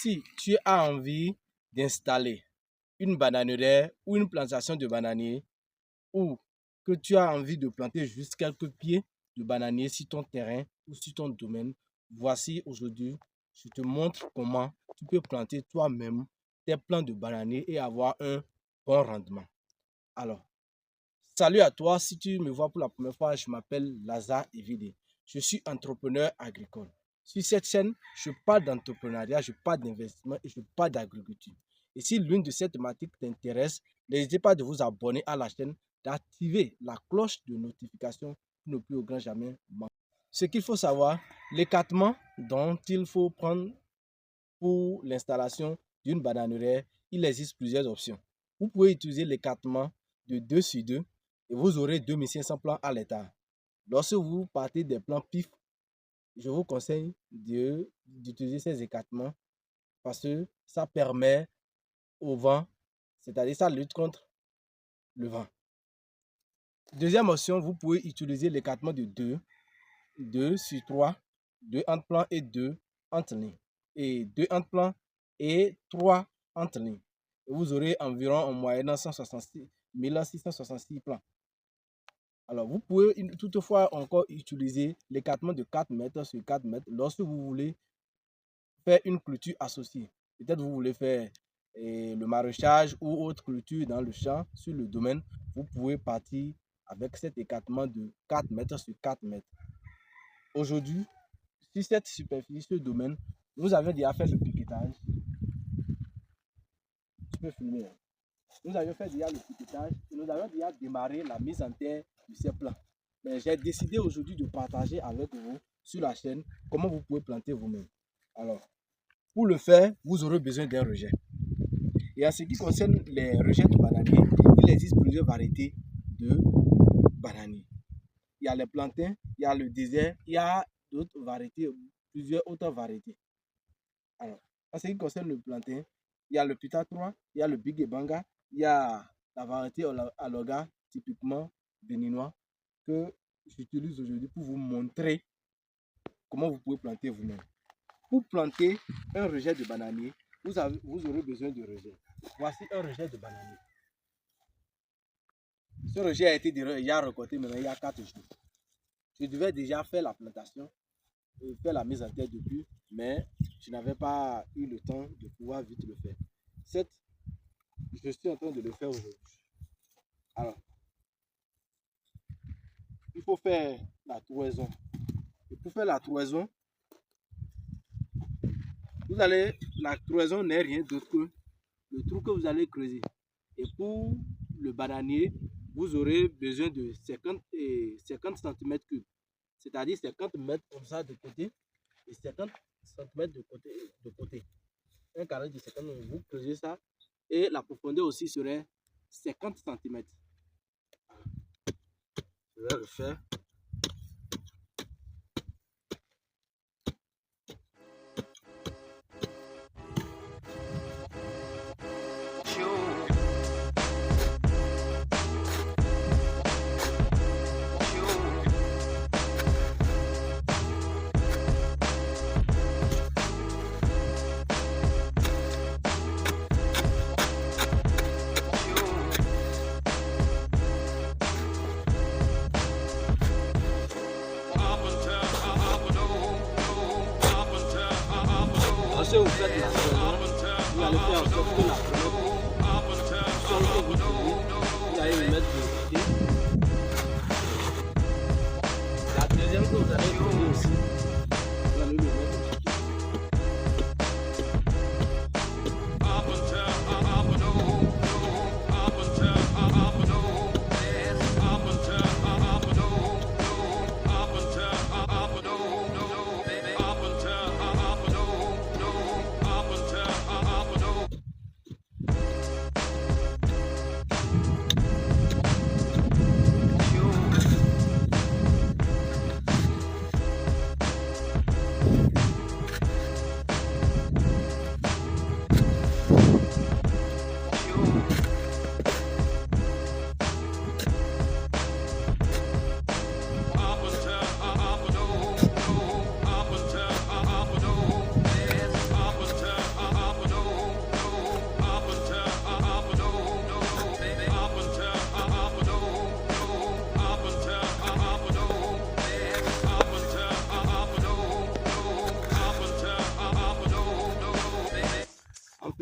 si tu as envie d'installer une bananeraie ou une plantation de bananiers, ou que tu as envie de planter juste quelques pieds de bananiers sur ton terrain ou sur ton domaine, voici aujourd'hui, je te montre comment tu peux planter toi-même tes plants de bananiers et avoir un bon rendement. Alors, salut à toi, si tu me vois pour la première fois, je m'appelle Lazare Evide. Je suis entrepreneur agricole. Sur cette chaîne, je parle d'entrepreneuriat, je parle d'investissement et je parle d'agriculture. Et si l'une de ces thématiques t'intéresse, n'hésitez pas de vous abonner à la chaîne, d'activer la cloche de notification pour ne plus au grand jamais manquer. Ce qu'il faut savoir, l'écartement dont il faut prendre pour l'installation d'une bananeraie, il existe plusieurs options. Vous pouvez utiliser l'écartement de 2 sur 2 et vous aurez 2500 plants à l'hectare. Lorsque vous partez des plants PIF, je vous conseille d'utiliser ces écartements parce que ça permet au vent, c'est-à-dire ça lutte contre le vent. Deuxième option, vous pouvez utiliser l'écartement de 2 sur 3, 2 entre plants et 2 entre lignes. Et 2 entre plants et 3 entre lignes. Et vous aurez environ en moyenne 1666 plants. Alors, vous pouvez toutefois encore utiliser l'écartement de 4 mètres sur 4 mètres lorsque vous voulez faire une clôture associée. Peut-être vous voulez faire le maraîchage ou autre clôture dans le champ, sur le domaine. Vous pouvez partir avec cet écartement de 4 mètres sur 4 mètres. Aujourd'hui, sur cette superficie, ce domaine, nous avons déjà fait le piquetage. Tu peux filmer. Nous avions fait déjà le piquetage et nous avons déjà démarré la mise en terre de ces plants. Mais j'ai décidé aujourd'hui de partager avec vous sur la chaîne comment vous pouvez planter vous-même. Alors, pour le faire, vous aurez besoin d'un rejet. Et en ce qui concerne les rejets de bananiers, il existe plusieurs variétés de bananiers. Il y a les plantains, il y a le désert, il y a d'autres variétés, plusieurs autres variétés. Alors, en ce qui concerne le plantain, il y a le Pita 3, il y a le Big Banga, il y a la variété Aloga, typiquement béninois, que j'utilise aujourd'hui pour vous montrer comment vous pouvez planter vous-même. Pour planter un rejet de bananier, vous aurez besoin de rejet. Voici un rejet de bananier. Ce rejet a été déjà récolté maintenant il y a 4 jours. Je devais déjà faire la plantation, faire la mise en terre depuis, mais je n'avais pas eu le temps de pouvoir vite le faire. Je suis en train de le faire aujourd'hui. Alors, il faut faire la trouaison. Et pour faire la trouaison, la trouaison n'est rien d'autre que le trou que vous allez creuser. Et pour le bananier, vous aurez besoin de 50 cm3, c'est-à-dire 50 mètres comme ça de côté et 50 cm de côté. Un carré de 50 mètres, vous creusez ça et la profondeur aussi serait 50 cm. Je vais le faire. Lorsque vous faites la trouaison, vous allez faire en sorte que la première sol que vous trouvez, vous allez le mettre de côté. La deuxième que vous allez trouver aussi, vous allez le mettre de côté.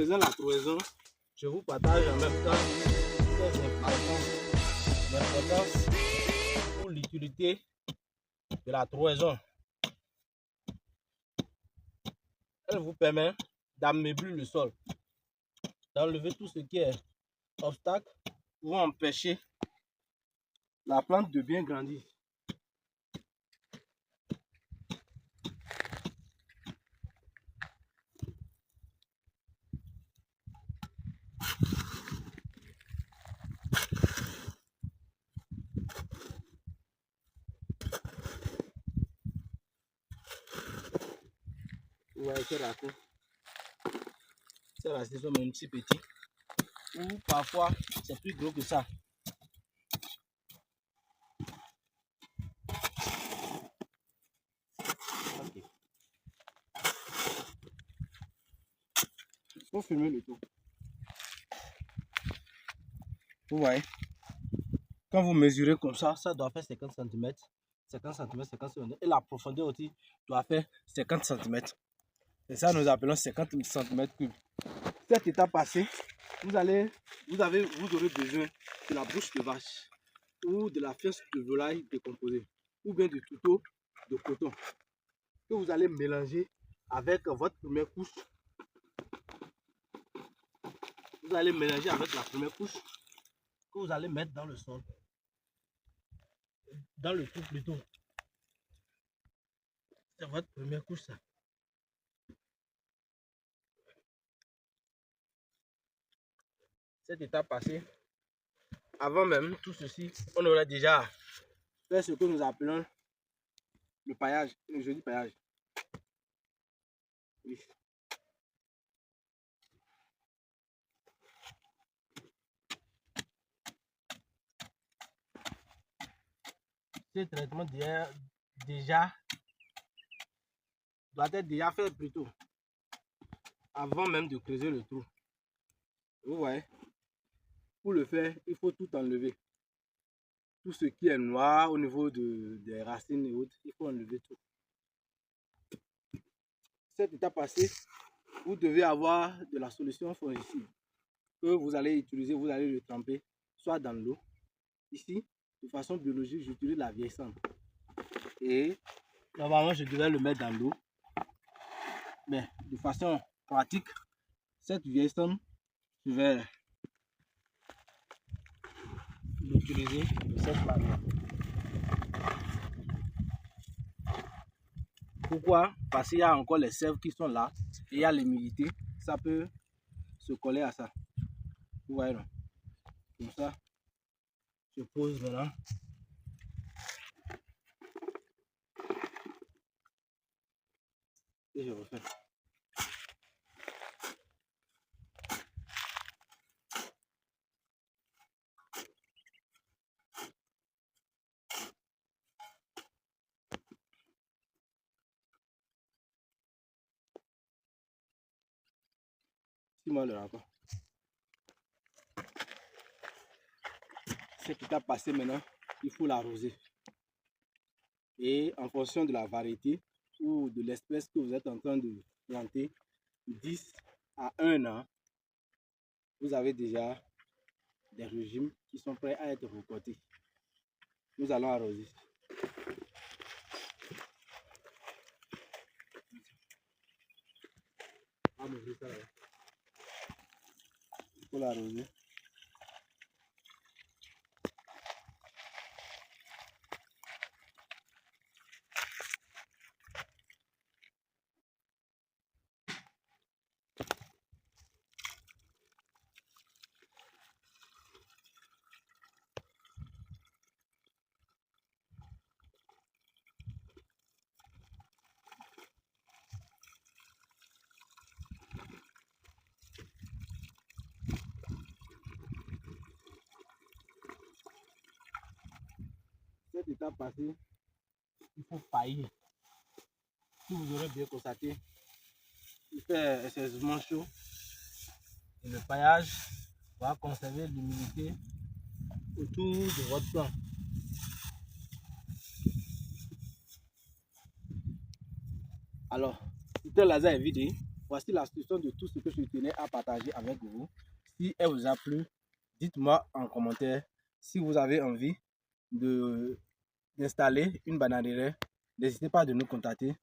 faisant la trouaison, je vous partage en même temps l'importance pour l'utilité de la trouaison. Elle vous permet d'ameublir le sol, d'enlever tout ce qui est obstacle pour empêcher la plante de bien grandir. Vous voyez ces racines. Ces racines sont même si petits. Ou parfois c'est plus gros que ça. Okay. Faut filmer le tout. Vous voyez, quand vous mesurez comme ça doit faire 50 cm. 50 cm, 50 cm. Et la profondeur aussi doit faire 50 cm. C'est ça nous appelons 50 cm3. Cette étape passée, vous aurez besoin de la bouche de vache ou de la fesse de volaille décomposée ou bien du touteau de coton que vous allez mélanger avec votre première couche. Vous allez mélanger avec la première couche que vous allez mettre dans le sol, dans le trou plutôt. C'est votre première couche ça. Cette étape passée, avant même tout ceci, on aurait déjà fait ce que nous appelons le paillage, le joli paillage. Oui. Ce traitement doit être déjà fait plutôt avant même de creuser le trou. Vous voyez, pour le faire, il faut tout enlever. Tout ce qui est noir au niveau des racines et autres, il faut enlever tout. Cette étape passée, vous devez avoir de la solution fongicide que vous allez utiliser, vous allez le tremper soit dans l'eau. Ici, de façon biologique, j'utilise la vieille cendre. Et normalement, je devrais le mettre dans l'eau. Mais de façon pratique, cette vieille cendre, je vais l'utiliser de cette manière. Pourquoi? Parce qu'il y a encore les sèves qui sont là et il y a l'humidité, ça peut se coller à ça. Vous voyez, non? Comme ça, je pose maintenant. Et je refais. Moi le raccord. Cette étape passée maintenant, il faut l'arroser. Et en fonction de la variété ou de l'espèce que vous êtes en train de planter, 10 à 1 an, vous avez déjà des régimes qui sont prêts à être récoltés. Nous allons arroser. Il faut l'arroser. Cette étape passée, il faut pailler. Si vous aurez bien constaté, il fait excessivement chaud. Et le paillage va conserver l'humidité autour de votre plant. Alors, tout le laser est vidé. voici la solution de tout ce que je tenais à partager avec vous. Si elle vous a plu, dites-moi en commentaire. Si vous avez envie d'installer une bananerie, n'hésitez pas à nous contacter.